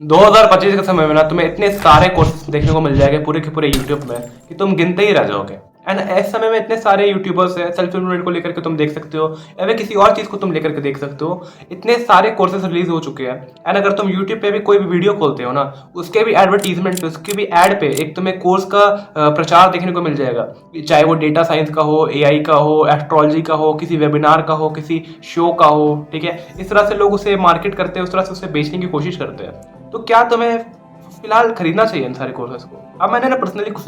2025 के समय में ना तुम्हें इतने सारे कोर्सेज देखने को मिल जाएंगे पूरे के पूरे यूट्यूब में कि तुम गिनते ही रह जाओगे। एंड इस समय में इतने सारे यूट्यूबर्स हैं, सेल्फ इम्प्रूवमेंट को लेकर के तुम देख सकते हो या फिर किसी और चीज़ को तुम लेकर के देख सकते हो। इतने सारे कोर्सेज रिलीज हो चुके हैं। एंड अगर तुम यूट्यूब पे भी कोई भी वीडियो खोलते हो ना, उसके भी एडवर्टीजमेंट पे, उसके भी एड पे एक तुम्हें कोर्स का प्रचार देखने को मिल जाएगा। चाहे वो डेटा साइंस का हो, एआई का हो, एस्ट्रोलॉजी का हो, किसी वेबिनार का हो, किसी शो का हो। ठीक है, इस तरह से लोग उसे मार्केट करते हैं, उस तरह से उसे बेचने की कोशिश करते हैं। तो क्या तुम्हें फिलहाल खरीदना चाहिए इन सारे कोर्सेज को? अब मैंने ना पर्सनली कुछ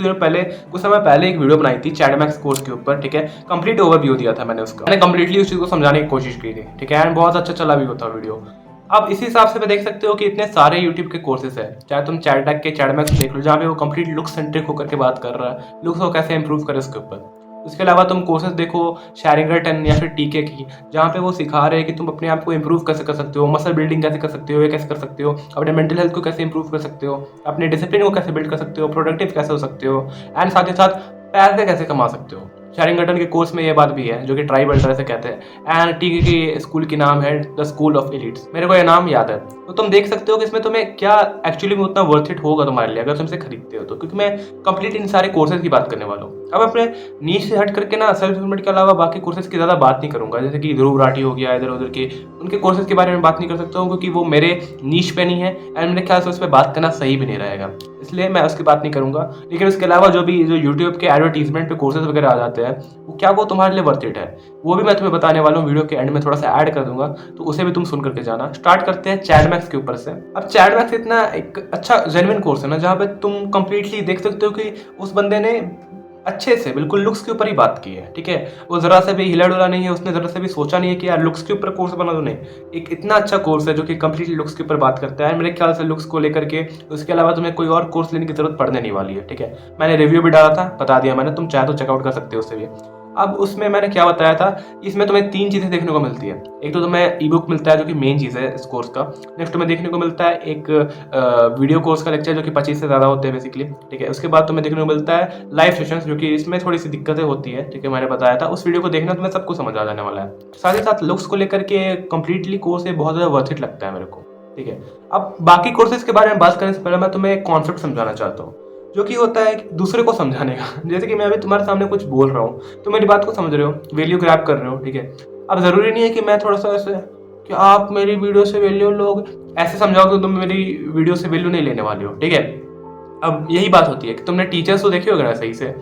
समय पहले एक वीडियो बनाई थी चैडमैक्स कोर्स के ऊपर। ठीक है, कंप्लीट ओवरव्यू दिया था मैंने उसका। मैंने कंप्लीटली उस चीज को समझाने की कोशिश की थी। ठीक है, एंड बहुत अच्छा चला भी होता वीडियो। अब इसी हिसाब से देख सकते हो कि इतने सारे यूट्यूब के कोर्सेज है। चाहे तुम चैटटैक के चैडमैक्स देख लो, जहाँ पे वो कंप्लीट लुक सेंट्रिक होकर के बात कर रहा है, लुक्स को कैसे इंप्रूव करे उसके ऊपर। उसके अलावा तुम कोर्सेज देखो शेरिंगटन या फिर टीके की, जहाँ पे वो सिखा रहे हैं कि तुम अपने आप को इंप्रूव कैसे कर सकते हो, मसल बिल्डिंग कैसे कर सकते हो, ये कैसे कर सकते हो, अपने मेंटल हेल्थ को कैसे इंप्रूव कर सकते हो, अपने डिसिप्लिन को कैसे बिल्ड कर सकते हो, प्रोडक्टिव कैसे हो सकते हो, एंड साथ ही साथ पैसे कैसे कमा सकते हो। शेरिंगटन के कोर्स में ये बात भी है, जो कि ट्राइब अल्ट्रा से कहते हैं। एंड टीके की स्कूल की नाम है द स्कूल ऑफ एलिट्स, मेरे को ये नाम याद है। तो तुम देख सकते हो कि इसमें तुम्हें क्या एक्चुअली में उतना वर्थ इट होगा तुम्हारे लिए अगर तुम इसे खरीदते हो तो, क्योंकि मैं कंप्लीट इन सारे कोर्सेज की बात करने वाला हूँ। अब अपने नीच से हट करके ना सेल्फ इम्प्रूवमेंट के अलावा बाकी कोर्सेज की ज़्यादा बात नहीं करूंगा, जैसे कि ध्रुव राठी हो गया, इधर उधर के उनके कोर्सेज के बारे में बात नहीं कर सकता हूँ, क्योंकि वो मेरे नीच पे नहीं है एंड मेरे ख्याल से उस पर बात करना सही भी नहीं रहेगा, इसलिए मैं उसकी बात नहीं करूंगा। लेकिन उसके अलावा जो यूट्यूब के एडवर्टीजमेंट पे कोर्सेज वगैरह आ जाते हैं, वो तुम्हारे लिए वर्थ इट है, वो भी मैं तुम्हें बताने वाला हूँ। वीडियो के एंड में थोड़ा सा ऐड कर दूंगा, तो उसे भी तुम सुन करके जाना। स्टार्ट करते हैं चैडमैक्स के ऊपर से। अब चैडमैक्स इतना एक अच्छा जेन्युइन कोर्स है ना, जहाँ पे तुम कंप्लीटली देख सकते हो कि उस बंदे ने अच्छे से बिल्कुल लुक्स के ऊपर ही बात की है। ठीक है, वो जरा से भी हिला डुला नहीं है, उसने जरा से भी सोचा नहीं है कि यार लुक्स के ऊपर कोर्स बना दो। नहीं, एक इतना अच्छा कोर्स है जो कि कंप्लीटली लुक्स के ऊपर बात करता है। मेरे ख्याल से लुक्स को लेकर के उसके अलावा तुम्हें कोई और कोर्स लेने की जरूरत पड़ने नहीं वाली है। ठीक है, मैंने रिव्यू भी डाला था, बता दिया मैंने, तुम चाहे तो चेकआउट कर सकते हो उससे भी। अब उसमें मैंने क्या बताया था, इसमें तुम्हें 3 चीज़ें देखने को मिलती है। एक तो तुम्हें ई बुक मिलता है, जो कि मेन चीज़ है इस कोर्स का। नेक्स्ट तुम्हें देखने को मिलता है एक वीडियो कोर्स का लेक्चर, जो कि 25 से ज़्यादा होते हैं बेसिकली। ठीक है, उसके बाद तुम्हें देखने को मिलता है लाइव सेशंस, जो कि इसमें थोड़ी सी दिक्कतें होती है। ठीक है, मैंने बताया था, उस वीडियो को देखना, तुम्हें सब कुछ समझ आ जाने वाला है। साथ ही साथ लुक्स को लेकर के कंप्लीटली कोर्स ये बहुत ज़्यादा वर्थ इट लगता है मेरे को। ठीक है, अब बाकी कोर्सेज के बारे में बात करने से पहले मैं तुम्हें एक कॉन्सेप्ट समझाना चाहता हूँ, जो कि होता है दूसरे को समझाने का। जैसे कि मैं अभी तुम्हारे सामने कुछ बोल रहा हूँ, तो मेरी बात को समझ रहे हो, वैल्यू ग्रैब कर रहे हो। ठीक है, अब जरूरी नहीं है कि मैं थोड़ा सा ऐसे कि आप मेरी वीडियो से वैल्यू लोग ऐसे समझाओ कि तुम मेरी वीडियो से वैल्यू नहीं लेने वाले हो। ठीक है, अब यही बात होती है कि तुमने टीचर्स को देखे होगे ना सही से,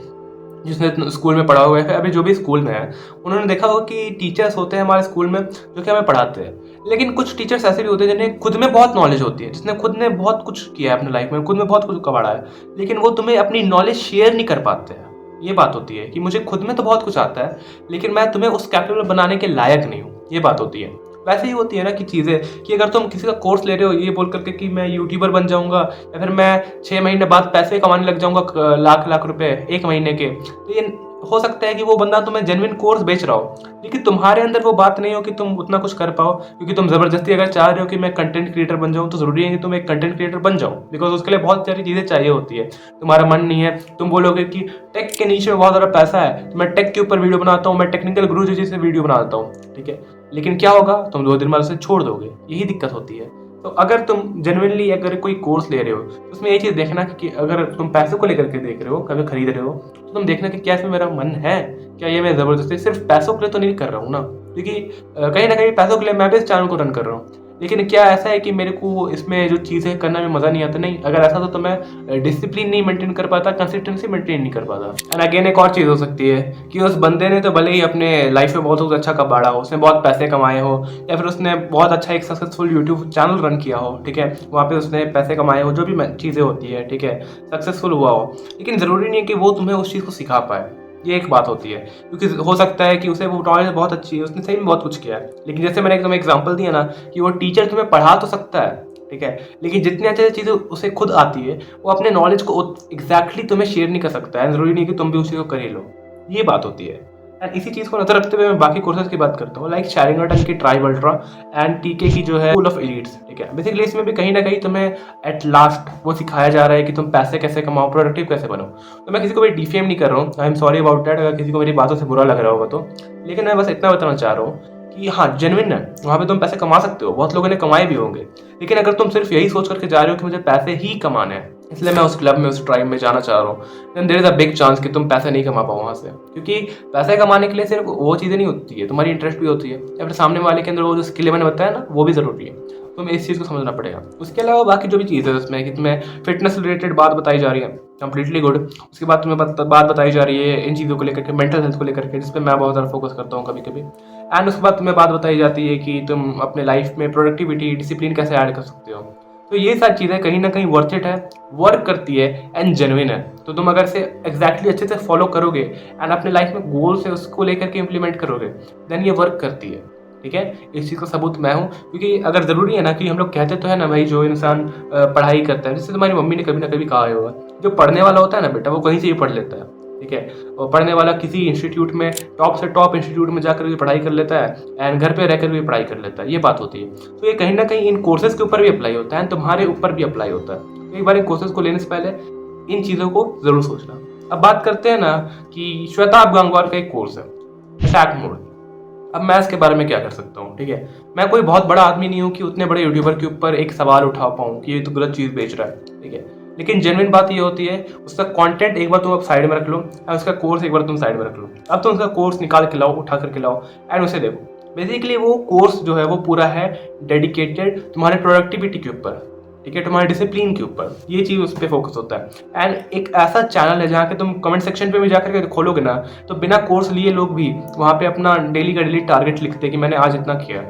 जिसने स्कूल में पढ़ा हुआ है, अभी जो भी स्कूल में है, उन्होंने देखा होगा कि टीचर्स होते हैं हमारे स्कूल में जो कि हमें पढ़ाते हैं। लेकिन कुछ टीचर्स ऐसे भी होते हैं जिन्हें खुद में बहुत नॉलेज होती है, जिसने खुद ने बहुत कुछ किया है अपने लाइफ में, खुद में बहुत कुछ पढ़ा है, लेकिन वो तुम्हें अपनी नॉलेज शेयर नहीं कर पाते हैं। ये बात होती है कि मुझे खुद में तो बहुत कुछ आता है, लेकिन मैं तुम्हें उस कैपेबल बनाने के लायक नहीं हूँ। ये बात होती है। वैसे ही होती है ना कि चीज़ें, कि अगर तुम किसी का कोर्स ले रहे हो ये बोल करके कि मैं यूट्यूबर बन जाऊंगा, या फिर मैं 6 महीने बाद पैसे कमाने लग जाऊंगा लाख लाख रुपए 1 महीने के, तो ये हो सकता है कि वो बंदा तुम्हें जेन्युइन कोर्स बेच रहा हो, लेकिन तुम्हारे अंदर वो बात नहीं हो कि तुम उतना कुछ कर पाओ। क्योंकि तुम जबरदस्ती अगर चाह रहे हो कि मैं कंटेंट क्रिएटर बन जाऊं, तो जरूरी है कि तुम एक कंटेंट क्रिएटर बन जाओ, बिकॉज उसके लिए बहुत सारी चीजें चाहिए होती है। तुम्हारा मन नहीं है, तुम बोलोगे कि टेक के नीचे में बहुत ज़्यादा पैसा है, तो मैं टेक के ऊपर वीडियो बनाता हूँ, मैं टेक्निकल गुरु जी से वीडियो बनाता हूँ। ठीक है, लेकिन क्या होगा, तुम 2 दिन बाद उसे छोड़ दोगे। यही दिक्कत होती है। तो अगर तुम जेनुइनली अगर कोई कोर्स ले रहे हो, तो उसमें ये चीज़ देखना कि अगर तुम पैसों को लेकर के देख रहे हो, कभी खरीद रहे हो, तो तुम देखना कि क्या इसमें मेरा मन है, क्या ये मैं ज़बरदस्ती सिर्फ पैसों के लिए तो नहीं कर रहा हूँ ना। क्योंकि कहीं ना कहीं पैसों के लिए मैं भी इस चैनल को रन कर रहा हूँ, लेकिन क्या ऐसा है कि मेरे को इसमें जो चीज़ें करना में मज़ा नहीं आता? नहीं, अगर ऐसा तो मैं डिसिप्लिन नहीं मेंटेन कर पाता, कंसिस्टेंसी मेंटेन नहीं कर पाता। एंड अगेन एक और चीज़ हो सकती है कि उस बंदे ने तो भले ही अपने लाइफ में बहुत कुछ अच्छा कबाड़ा हो, उसने बहुत पैसे कमाए हो, या फिर उसने बहुत अच्छा एक सक्सेसफुल यूट्यूब चैनल रन किया हो। ठीक है, वहाँ पे उसने पैसे कमाए हो, जो भी चीज़ें होती है। ठीक है, सक्सेसफुल हुआ हो, लेकिन ज़रूरी नहीं है कि वो तुम्हें उस चीज़ को सिखा पाए। ये एक बात होती है, क्योंकि हो सकता है कि उसे वो नॉलेज बहुत अच्छी है, उसने सही में बहुत कुछ किया है, लेकिन जैसे मैंने तुम्हें एग्जांपल दिया ना कि वो टीचर तुम्हें पढ़ा तो सकता है, ठीक है, लेकिन जितनी अच्छी चीज़ें उसे खुद आती है, वो अपने नॉलेज को एग्जैक्टली तुम्हें शेयर नहीं कर सकता है। ज़रूरी नहीं कि तुम भी उसी को कर ही लो। ये बात होती है। एंड इसी चीज़ को नजर रखते हुए मैं बाकी कोर्सेज की बात करता हूँ, लाइक शेरिंगटन की ट्राइब अल्ट्रा एंड टीके की जो है स्कूल ऑफ एलिट्स। ठीक है, बेसिकली इसमें भी कहीं ना कहीं तुम्हें एट लास्ट वो सिखाया जा रहा है कि तुम पैसे कैसे कमाओ, प्रोडक्टिव कैसे बनो। तो मैं किसी को भी डिफेम नहीं कर रहा हूँ, I am sorry about that अगर किसी को मेरी बातों से बुरा लग रहा होगा तो, लेकिन मैं बस इतना बताना चाह रहा हूँ कि हाँ जेन्युइन है, वहाँ पे तुम पैसे कमा सकते हो, बहुत लोगों ने कमाए भी होंगे, लेकिन अगर तुम सिर्फ यही सोच करके जा रहे हो कि मुझे पैसे ही कमाने हैं, इसलिए मैं उस क्लब में उस ट्राइब में जाना चाह रहा हूँ, then there is a big chance कि तुम पैसे नहीं कमा पाओ वहाँ से। क्योंकि पैसे कमाने के लिए सिर्फ वो चीज़ें नहीं होती है, तुम्हारी इंटरेस्ट भी होती है, या फिर सामने वाले के अंदर वो जो स्किल मैंने बताया ना, वो भी ज़रूरी है। तुम्हें इस चीज़ को समझना पड़ेगा। उसके अलावा बाकी जो भी चीज़ है उसमें कि तुम्हें फिटनेस रिलेटेड बात बताई जा रही है, कंप्लीटली गुड। उसके बाद तुम्हें बात बताई जा रही है इन चीज़ों को लेकर के, मेंटल हेल्थ को लेकर के, जिस पे मैं बहुत ज़्यादा फोकस करता हूँ कभी कभी। एंड उसके बाद तुम्हें बात बताई जाती है कि तुम अपने लाइफ में प्रोडक्टिविटी, डिसिप्लिन कैसे ऐड कर सकते हो। तो ये सारी चीज़ें कहीं ना कहीं वर्थ इट है, वर्क करती है एंड जेन्युइन है। तो तुम अगर से एग्जैक्टली अच्छे से फॉलो करोगे एंड अपने लाइफ में गोल से उसको लेकर के इम्प्लीमेंट करोगे, देन ये वर्क करती है। ठीक है, इस चीज़ का सबूत मैं हूँ। क्योंकि अगर ज़रूरी है ना कि हम लोग कहते तो है ना भाई, जो इंसान पढ़ाई करता है, जैसे तुम्हारी मम्मी ने ना कभी कहा होगा, जो पढ़ने वाला होता है ना बेटा, वो कहीं से भी पढ़ लेता है। ठीक है, और पढ़ने वाला किसी इंस्टीट्यूट में, टॉप से टॉप इंस्टीट्यूट में जाकर भी पढ़ाई कर लेता है एंड घर पे रहकर भी पढ़ाई कर लेता है, ये बात होती है। तो ये कहीं ना कहीं इन कोर्सेज के ऊपर भी अप्लाई होता है, तुम्हारे ऊपर भी अप्लाई होता है। तो एक बार इन कोर्सेज को लेने से पहले इन चीज़ों को जरूर सोचना। अब बात करते हैं ना कि श्वेताब गंगवार का एक कोर्स है, अटैक मोड। अब मैं इसके बारे में क्या कर सकता हूँ? ठीक है, मैं कोई बहुत बड़ा आदमी नहीं हूँ कि उतने बड़े यूट्यूबर के ऊपर एक सवाल उठा पाऊँ कि ये तो गलत चीज़ बेच रहा है। ठीक है, लेकिन जेन्युइन बात ये होती है, उसका कंटेंट एक बार तुम अब साइड में रख लो और उसका कोर्स एक बार तुम साइड में रख लो। अब तुम उसका कोर्स निकाल के लाओ, उठा करके लाओ एंड उसे देखो। बेसिकली वो कोर्स जो है वो पूरा है डेडिकेटेड तुम्हारे प्रोडक्टिविटी के ऊपर। ठीक है, तुम्हारे डिसिप्लिन के ऊपर, ये चीज़ उस पर फोकस होता है। एंड एक ऐसा चैनल है जहाँ के तुम कमेंट सेक्शन पे भी जाकर के खोलोगे ना, तो बिना कोर्स लिए लोग भी वहाँ पे अपना डेली का डेली टारगेट लिखते हैं कि मैंने आज इतना किया।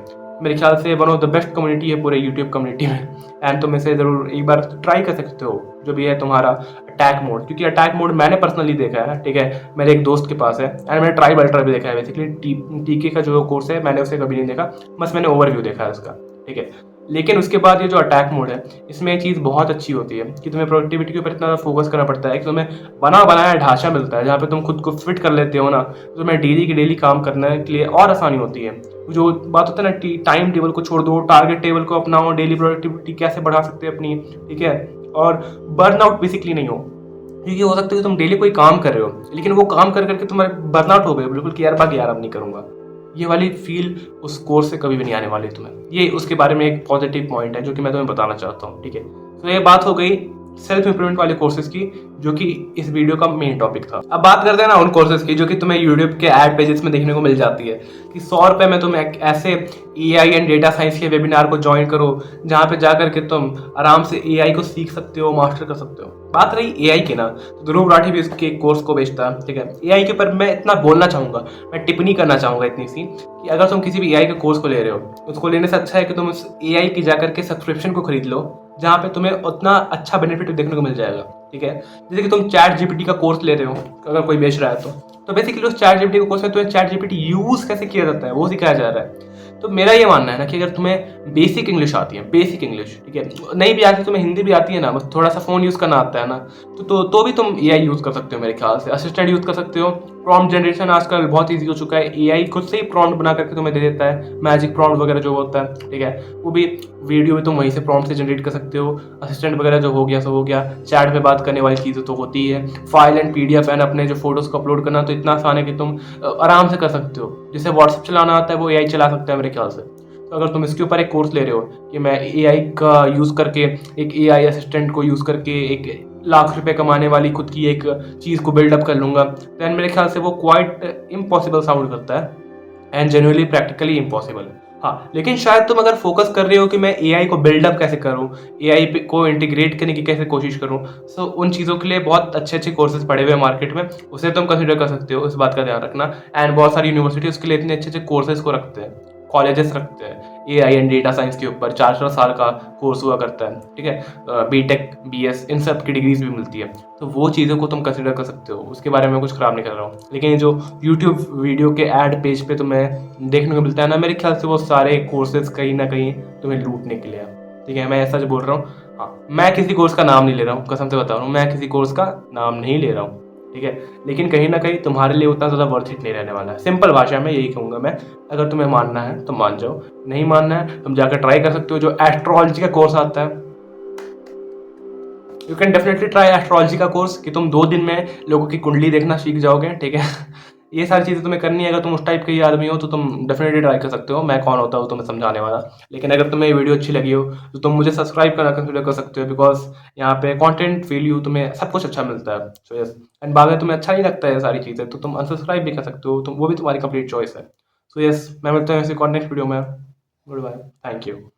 मेरे ख्याल से one of the best community है पूरे यूट्यूब कम्युनिटी में। एंड तुम इसे ज़रूर एक बार ट्राई कर सकते हो, जो भी है तुम्हारा अटैक मोड। क्योंकि अटैक मोड मैंने पर्सनली देखा है, ठीक है, मेरे एक दोस्त के पास है, एंड मैंने ट्राई अल्ट्रा भी देखा है। बेसिकली टीके का जो कोर्स है मैंने उसे कभी नहीं देखा, बस मैंने ओवरव्यू देखा है उसका। ठीक है, लेकिन उसके बाद ये जो अटैक मोड है, इसमें एक चीज़ बहुत अच्छी होती है कि तुम्हें प्रोडक्टिविटी के ऊपर इतना फोकस करना पड़ता है कि तुम्हें बना बनाया ढांचा मिलता है, जहाँ पे तुम खुद को फिट कर लेते हो ना, तो तुम्हें डेली की डेली काम करने के लिए और आसानी होती है। जो बात होता है ना, टाइम टेबल को छोड़ दो, टारगेट टेबल को अपनाओ, डेली प्रोडक्टिविटी कैसे बढ़ा सकते हैं अपनी। ठीक है, और बर्नआउट बेसिकली नहीं हो। क्योंकि हो सकता है कि तुम डेली कोई काम कर रहे हो, लेकिन वो काम कर करके तुम्हारे बर्नआउट हो गए बिल्कुल कि यार बाकी यार अब नहीं करूँगा। ये वाली फील उस कोर्स से कभी भी नहीं आने वाली तुम्हें। ये उसके बारे में एक पॉजिटिव पॉइंट है जो कि मैं तुम्हें बताना चाहता हूँ। ठीक है, तो ये बात हो गई सेल्फ इंप्रूवमेंट वाले कोर्सेज की, जो कि इस वीडियो का मेन टॉपिक था। अब बात करते हैं ना उन कोर्सेज की जो कि तुम्हें यूट्यूब के एड पेजेस में देखने को मिल जाती है कि 100 रुपये में तुम एक ऐसे AI एंड डेटा साइंस के वेबिनार को ज्वाइन करो जहाँ पे जाकर के तुम आराम से AI को सीख सकते हो, मास्टर कर सकते हो। बात रही AI की ना, तो ध्रुव राठी भी उसके कोर्स को बेचता है। ठीक है, AI के ऊपर मैं इतना बोलना चाहूँगा, मैं टिप्पणी करना चाहूँगा इतनी सी कि अगर तुम किसी भी AI के कोर्स को ले रहे हो, उसको लेने से अच्छा है कि तुम उस AI की जाकर के सब्सक्रिप्शन को खरीद लो, जहाँ पे तुम्हें उतना अच्छा बेनिफिट देखने को मिल जाएगा। ठीक है, जैसे कि तुम चैट GPT का कोर्स ले रहे हो, अगर कोई बेच रहा है तो बेसिकली उस चैट GPT के कोर्स में तुम्हें चैट GPT यूज़ कैसे किया जाता है वो सिखाया जा रहा है। तो मेरा ये मानना है ना कि अगर तुम्हें बेसिक इंग्लिश आती है, बेसिक इंग्लिश, ठीक है, नहीं भी आती, तुम्हें हिंदी भी आती है ना, बस थोड़ा सा फ़ोन यूज़ करना आता है ना, तो भी तुम AI यूज़ कर सकते हो। मेरे ख्याल से असिस्टेंट यूज़ कर सकते हो। प्रॉम्प्ट जनरेशन आजकल बहुत ईजी हो चुका है, AI खुद से ही प्रॉम्प्ट बना करके तुम्हें दे देता है, मैजिक प्रॉम्प्ट वगैरह जो होता है। ठीक है, वो भी वीडियो भी तुम वहीं से प्रॉम्प्ट से जनरेट कर सकते हो। असिस्टेंट वगैरह जो हो गया सो हो गया। चैट पे बात करने वाली चीज़ें तो होती है। फाइल एंड PDF एंड अपने जो फोटोज़ को अपलोड करना तो इतना आसान है कि तुम आराम से कर सकते हो। जिसे व्हाट्सएप चलाना आता है वो AI चला सकता है मेरे ख्याल से। तो अगर तुम इसके ऊपर एक कोर्स ले रहे हो कि मैं AI का यूज़ करके, एक AI असिस्टेंट को यूज़ करके एक लाख रुपए कमाने वाली खुद की एक चीज़ को बिल्डअप कर लूँगा, दैन मेरे ख्याल से वो क्वाइट इम्पॉसिबल साउंड करता है एंड जेन्युइनली प्रैक्टिकली इम्पॉसिबल। हाँ, लेकिन शायद तुम अगर फोकस कर रहे हो कि मैं AI को बिल्डअप कैसे करूँ, AI को इंटीग्रेट करने की कैसे कोशिश करूँ, सो उन चीज़ों के लिए बहुत अच्छे अच्छे कोर्सेज पड़े हुए हैं मार्केट में, उसे तुम कंसिडर कर सकते हो। इस बात का ध्यान रखना। एंड बहुत सारी यूनिवर्सिटी उसके लिए इतने अच्छे अच्छे कोर्सेज को रखते हैं, कॉलेजेस रखते हैं AI एंड डेटा साइंस के ऊपर। 4 साल का कोर्स हुआ करता है। ठीक है, BTech BS इन सब की डिग्रीज भी मिलती है, तो वो चीज़ों को तुम कंसिडर कर सकते हो। उसके बारे में कुछ खराब नहीं कर रहा हूँ, लेकिन जो यूट्यूब वीडियो के ऐड पेज पे तुम्हें देखने को मिलता है ना, मेरे ख्याल से वो सारे कोर्सेज कहीं ना कहीं तुम्हें लूटने के लिए है। ठीक है, मैं ऐसा जो बोल रहा हूँ, हाँ, मैं किसी कोर्स का नाम नहीं ले रहा हूँ, कसम से बता रहा हूँ, मैं किसी कोर्स का नाम नहीं ले रहा हूँ। ठीक है, लेकिन कहीं ना कहीं तुम्हारे लिए उतना ज़्यादा वर्थ इट नहीं रहने वाला है। सिंपल भाषा में यही कहूँगा मैं। अगर तुम्हें मानना है तो मान जाओ, नहीं मानना है तुम जाकर ट्राई कर सकते हो। जो एस्ट्रोलॉजी का कोर्स आता है, you can definitely try astrology का कोर्स, कि तुम 2 दिन में लोगों की कुंडली देखना सीख जाओगे। ठीक है, ये सारी चीज़ें तुम्हें करनी है। अगर तुम उस टाइप के ही आदमी हो तो तुम डेफिनेटली ट्राई कर सकते हो। मैं कौन होता हूँ तुम्हें समझाने वाला। लेकिन अगर तुम्हें ये वीडियो अच्छी लगी हो तो तुम मुझे सब्सक्राइब करना कंसिडर कर सकते हो, बिकॉज यहाँ पे कंटेंट वैल्यू तुम्हें सब कुछ अच्छा मिलता है। सो यस, एंड बाद में तुम्हें अच्छा नहीं लगता है ये सारी चीज़ें तो तुम अनसब्सक्राइब भी कर सकते हो, तुम वो भी तुम्हारी कंप्लीट चॉइस है। सो यस, मैं मिलता हूँ इसी नेक्स्ट वीडियो में। Goodbye, thank you.